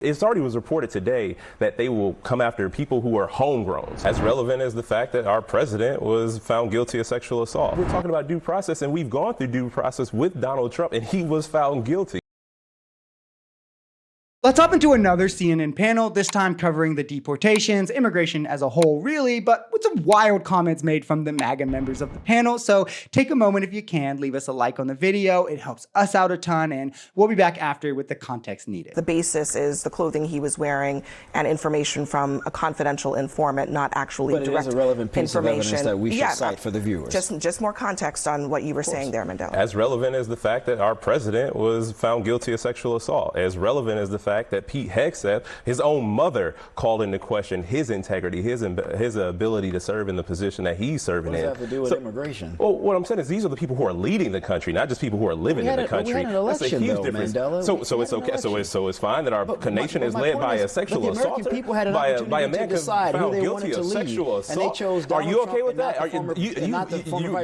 It already was reported today that they will come after people who are homegrown. As relevant as the fact that our president was found guilty of sexual assault. We're talking about due process, and we've gone through due process with Donald Trump, and he was found guilty. Let's hop into another CNN panel, this time covering the deportations, immigration as a whole, really, but with some wild comments made from the MAGA members of the panel. So take a moment if you can, leave us a like on the video. It helps us out a ton, and we'll be back after with the context needed. The basis is the clothing he was wearing and information from a confidential informant, not actually direct information. But it is a relevant piece of evidence that we should cite for the viewers. Just more context on what you were saying there, Mandela. As relevant as the fact that our president was found guilty of sexual assault. As relevant as the fact that Pete Hegseth, his own mother, called into question his integrity, his ability to serve in the position that he's serving in. What does that have to do with immigration? Well, what I'm saying is these are the people who are leading the country, not just people who are living in the country. We had an election, That's a huge though, difference. Mandela. So it's okay. So it's fine that our nation is led by a sexual assaulter, by a man found guilty of sexual assault. Are you okay with that?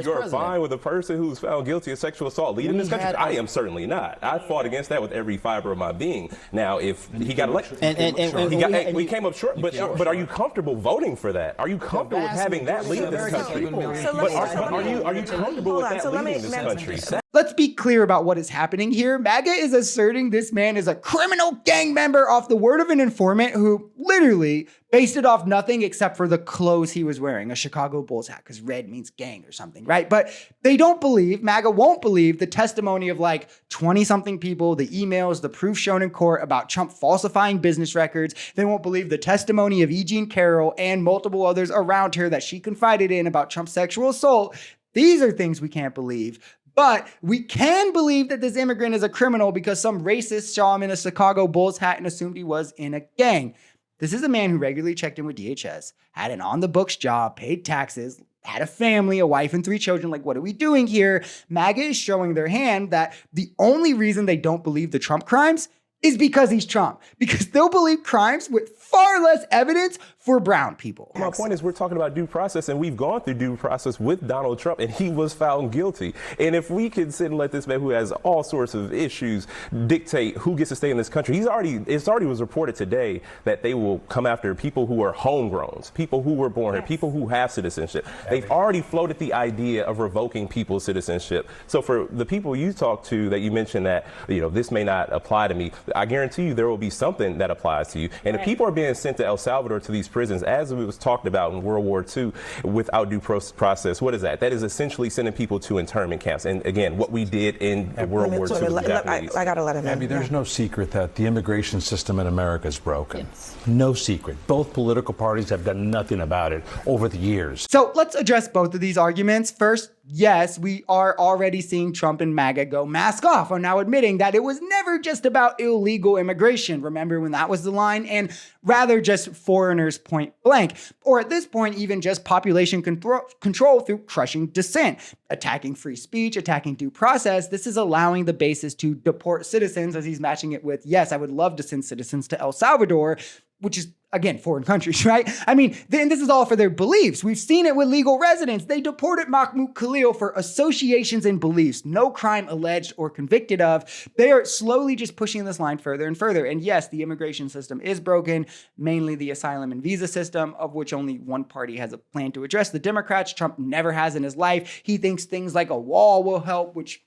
You're fine with a person who's found guilty of sexual assault leading this country? I am certainly not. I fought against that with every fiber of my being. Now, if he got elected, we came up short, but are you comfortable voting for that? Are you comfortable with having that lead this country? Are you comfortable with that leading this country? Let's be clear about what is happening here. MAGA is asserting this man is a criminal gang member off the word of an informant who literally based it off nothing except for the clothes he was wearing, a Chicago Bulls hat, because red means gang or something, right? But they don't believe, MAGA won't believe the testimony of like 20-something people, the emails, the proof shown in court about Trump falsifying business records. They won't believe the testimony of E. Jean Carroll and multiple others around her that she confided in about Trump's sexual assault. These are things we can't believe. But we can believe that this immigrant is a criminal because some racist saw him in a Chicago Bulls hat and assumed he was in a gang. This is a man who regularly checked in with DHS, had an on-the-books job, paid taxes, had a family, a wife, and 3 children. Like, what are we doing here? MAGA is showing their hand that the only reason they don't believe the Trump crimes is because he's Trump. Because they'll believe crimes with far less evidence for brown people. My point is we're talking about due process, and we've gone through due process with Donald Trump, and he was found guilty. And if we can sit and let this man who has all sorts of issues dictate who gets to stay in this country, it already was reported today that they will come after people who are homegrowns, people who were born here, people who have citizenship. They've already floated the idea of revoking people's citizenship. So for the people you talk to that you mentioned that, this may not apply to me, I guarantee you there will be something that applies to you. And if people are being sent to El Salvador to these prisons, as it was talked about in World War II, without due process, what is that? That is essentially sending people to internment camps. And again, what we did in World War II with the Japanese. I gotta let him in. Abby, there's no secret that the immigration system in America is broken. Yes. No secret. Both political parties have done nothing about it over the years. So let's address both of these arguments. First, yes, we are already seeing Trump and MAGA go mask off on now admitting that it was never just about illegal immigration. Remember when that was the line? And rather just foreigners point blank. Or at this point, even just population control through crushing dissent, attacking free speech, attacking due process. This is allowing the basis to deport citizens, as he's matching it with, yes, I would love to send citizens to El Salvador, which is, again, foreign countries, right? I mean, this is all for their beliefs. We've seen it with legal residents. They deported Mahmoud Khalil for associations and beliefs, no crime alleged or convicted of. They are slowly just pushing this line further and further. And yes, the immigration system is broken, mainly the asylum and visa system, of which only one party has a plan to address. The Democrats, Trump never has in his life. He thinks things like a wall will help, which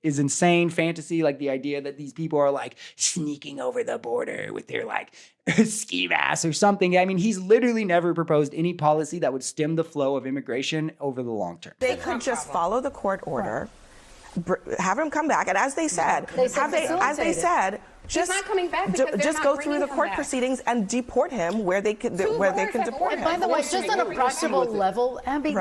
is insane fantasy, like the idea that these people are like sneaking over the border with their like ski masks or something. I mean, he's literally never proposed any policy that would stem the flow of immigration over the long term. They could just follow the court order, have him come back, and as they said, He's not coming back just go through the court proceedings and deport him where they can deport him. By the way, just on a practical level, Abby,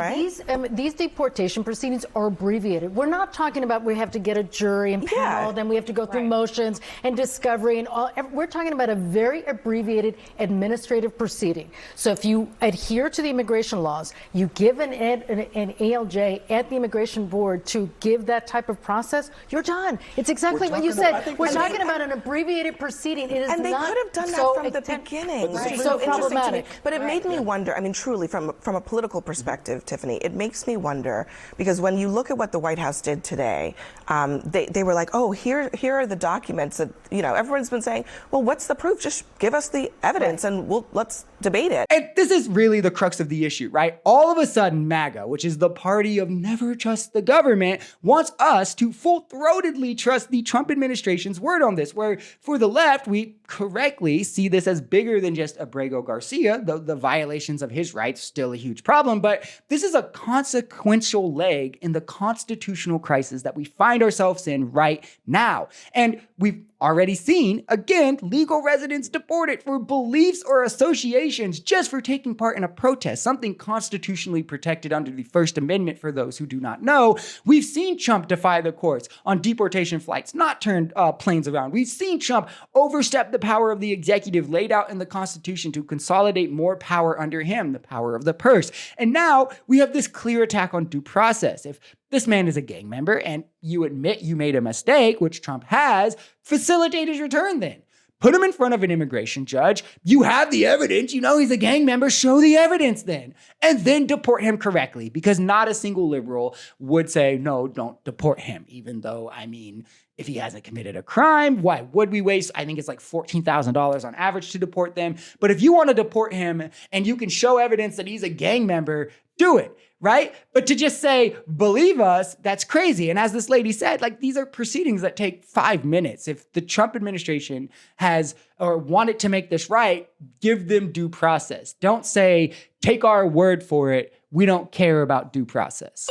these deportation proceedings are abbreviated. We're not talking about we have to get a jury and panel, then we have to go through motions and discovery and all. We're talking about a very abbreviated administrative proceeding. So if you adhere to the immigration laws, you give an ALJ at the immigration board to give that type of process, you're done. It's exactly what you said. We're talking about an abbreviated abbreviated proceeding. It is and they not could have done so that from the beginning. Right. It's So interesting problematic. to me. But it made me wonder, I mean, truly, from a political perspective, Tiffany, it makes me wonder, because when you look at what the White House did today, they were like, oh, here are the documents that, everyone's been saying, well, what's the proof? Just give us the evidence and let's debate it. And this is really the crux of the issue, right? All of a sudden, MAGA, which is the party of never trust the government, wants us to full-throatedly trust the Trump administration's word on this, where for the left, we correctly see this as bigger than just Abrego Garcia, though the violations of his rights still a huge problem. But this is a consequential leg in the constitutional crisis that we find ourselves in right now. And we've already seen, again, legal residents deported for beliefs or associations just for taking part in a protest, something constitutionally protected under the First Amendment for those who do not know. We've seen Trump defy the courts on deportation flights, not turn planes around. We've seen Trump overstep the power of the executive laid out in the Constitution to consolidate more power under him, the power of the purse. And now we have this clear attack on due process. If this man is a gang member and you admit you made a mistake, which Trump has, facilitate his return then. Put him in front of an immigration judge. You have the evidence. You know he's a gang member. Show the evidence then. And then deport him correctly, because not a single liberal would say, no, don't deport him, even though, if he hasn't committed a crime, why would we waste? I think it's like $14,000 on average to deport them. But if you want to deport him and you can show evidence that he's a gang member, do it, right? But to just say, believe us, that's crazy. And as this lady said, these are proceedings that take 5 minutes. If the Trump administration has or wanted to make this right, give them due process. Don't say, take our word for it. We don't care about due process.